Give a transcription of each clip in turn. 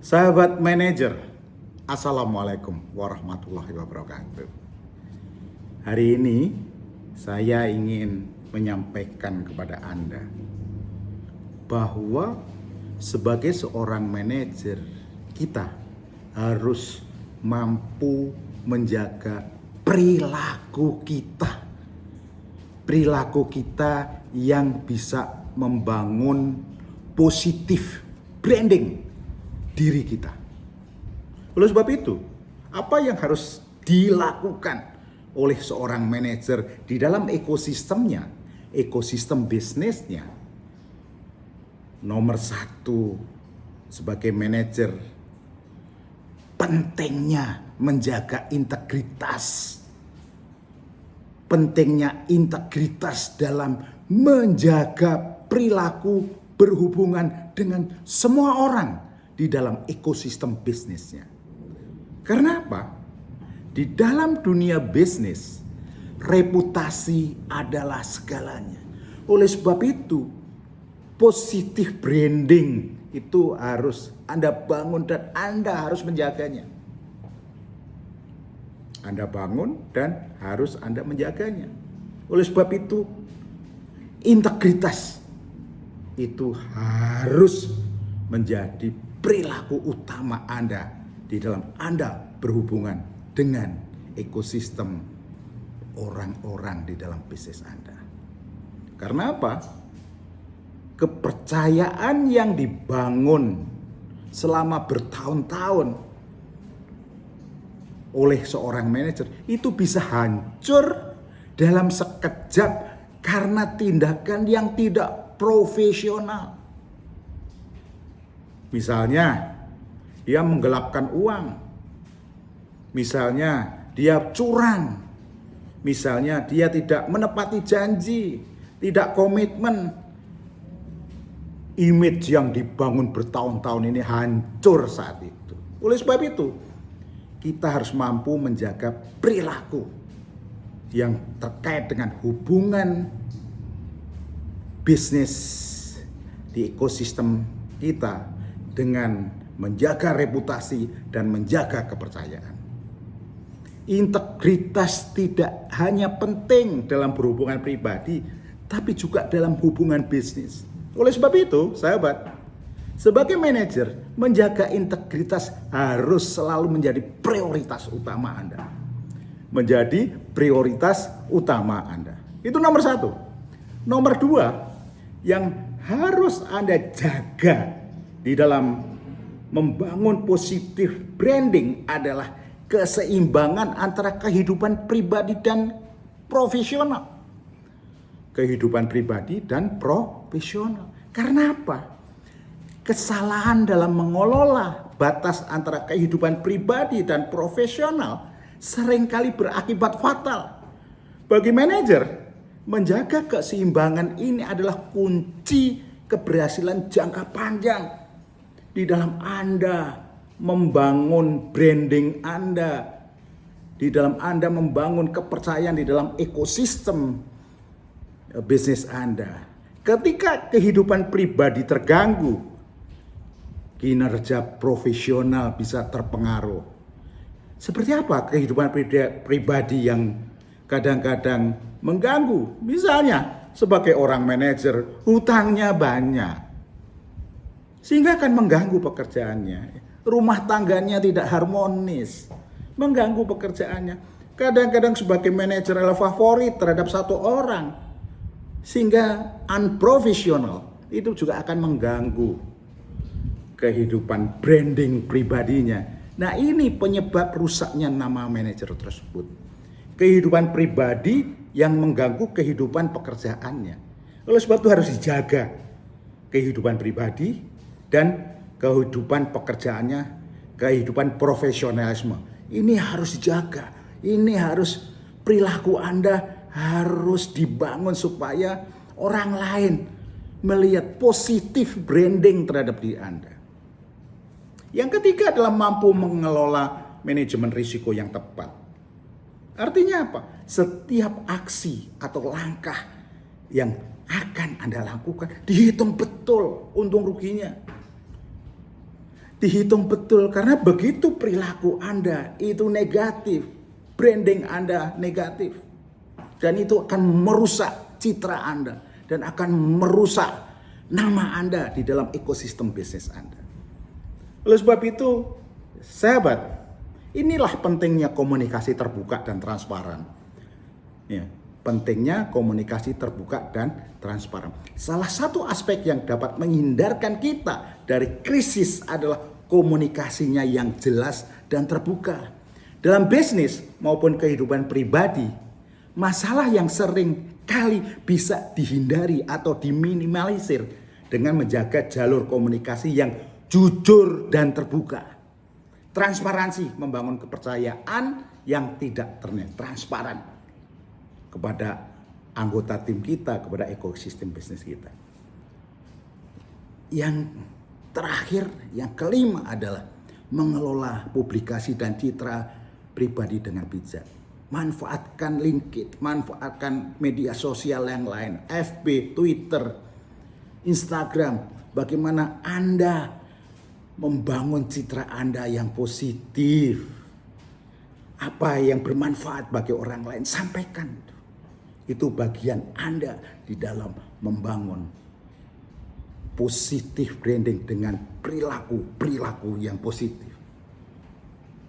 Sahabat manajer, Assalamualaikum warahmatullahi wabarakatuh. Hari ini saya ingin menyampaikan kepada Anda bahwa sebagai seorang manajer, kita harus mampu menjaga perilaku kita. Perilaku kita yang bisa membangun positif branding diri kita. Oleh sebab itu, apa yang harus dilakukan oleh seorang manajer di dalam ekosistemnya, ekosistem bisnisnya? Nomor satu, sebagai manajer, pentingnya menjaga integritas. Pentingnya integritas dalam menjaga perilaku berhubungan dengan semua orang di dalam ekosistem bisnisnya. Karena apa? Di dalam dunia bisnis, reputasi adalah segalanya. Oleh sebab itu, positif branding itu harus Anda bangun dan Anda harus menjaganya. Anda bangun dan harus Anda menjaganya. Oleh sebab itu, integritas itu harus menjadi perilaku utama Anda di dalam Anda berhubungan dengan ekosistem orang-orang di dalam bisnis Anda. Karena apa? Kepercayaan yang dibangun selama bertahun-tahun oleh seorang manajer itu bisa hancur dalam sekejap karena tindakan yang tidak profesional. Misalnya, dia menggelapkan uang. Misalnya, dia curang. Misalnya, dia tidak menepati janji, tidak komitmen. Image yang dibangun bertahun-tahun ini hancur saat itu. Oleh sebab itu, kita harus mampu menjaga perilaku yang terkait dengan hubungan bisnis di ekosistem kita dengan menjaga reputasi dan menjaga kepercayaan. Integritas tidak hanya penting dalam berhubungan pribadi, tapi juga dalam hubungan bisnis. Oleh sebab itu, sahabat, sebagai manajer, menjaga integritas harus selalu menjadi prioritas utama Anda. Menjadi prioritas utama Anda. Itu nomor satu. Nomor dua, yang harus Anda jaga di dalam membangun positif branding adalah keseimbangan antara kehidupan pribadi dan profesional. Kehidupan pribadi dan profesional. Karena apa? Kesalahan dalam mengelola batas antara kehidupan pribadi dan profesional seringkali berakibat fatal. Bagi manajer, menjaga keseimbangan ini adalah kunci keberhasilan jangka panjang di dalam Anda membangun branding Anda, di dalam Anda membangun kepercayaan di dalam ekosistem bisnis Anda. Ketika kehidupan pribadi terganggu, kinerja profesional bisa terpengaruh. Seperti apa kehidupan pribadi yang kadang-kadang mengganggu? Misalnya, sebagai orang manajer, hutangnya banyak. Sehingga akan mengganggu pekerjaannya. Rumah tangganya tidak harmonis. Mengganggu pekerjaannya. Kadang-kadang sebagai manajer adalah favorit terhadap satu orang. Sehingga unprofessional. Itu juga akan mengganggu kehidupan branding pribadinya. Nah, ini penyebab rusaknya nama manajer tersebut. Kehidupan pribadi yang mengganggu kehidupan pekerjaannya. Oleh sebab itu harus dijaga kehidupan pribadi dan kehidupan pekerjaannya, kehidupan profesionalisme. Ini harus dijaga. Ini harus perilaku Anda harus dibangun supaya orang lain melihat positif branding terhadap diri Anda. Yang ketiga adalah mampu mengelola manajemen risiko yang tepat. Artinya apa? Setiap aksi atau langkah yang akan Anda lakukan dihitung betul untung ruginya. dihitung betul, karena begitu perilaku Anda itu negatif, branding Anda negatif, dan itu akan merusak citra Anda dan akan merusak nama Anda di dalam ekosistem bisnis Anda. Oleh sebab itu, sahabat, inilah pentingnya komunikasi terbuka dan transparan. Ya, pentingnya komunikasi terbuka dan transparan. Salah satu aspek yang dapat menghindarkan kita dari krisis adalah komunikasinya yang jelas dan terbuka. Dalam bisnis maupun kehidupan pribadi, masalah yang sering kali bisa dihindari atau diminimalisir dengan menjaga jalur komunikasi yang jujur dan terbuka. Transparansi membangun kepercayaan yang tidak transparan kepada anggota tim kita, kepada ekosistem bisnis kita. Yang terakhir, yang kelima adalah mengelola publikasi dan citra pribadi dengan bijak. Manfaatkan LinkedIn, manfaatkan media sosial yang lain, FB, Twitter, Instagram. Bagaimana Anda membangun citra Anda yang positif, apa yang bermanfaat bagi orang lain, sampaikan. Itu bagian Anda di dalam membangun positif branding dengan perilaku yang positif.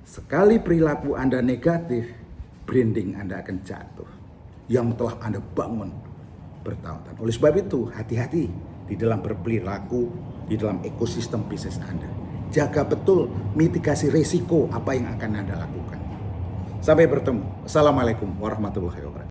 Sekali perilaku Anda negatif, branding Anda akan jatuh yang telah Anda bangun bertahun-tahun. Oleh sebab itu, hati-hati di dalam berperilaku di dalam ekosistem bisnis Anda. Jaga betul mitigasi risiko apa yang akan Anda lakukan. Sampai bertemu. Assalamualaikum warahmatullahi wabarakatuh.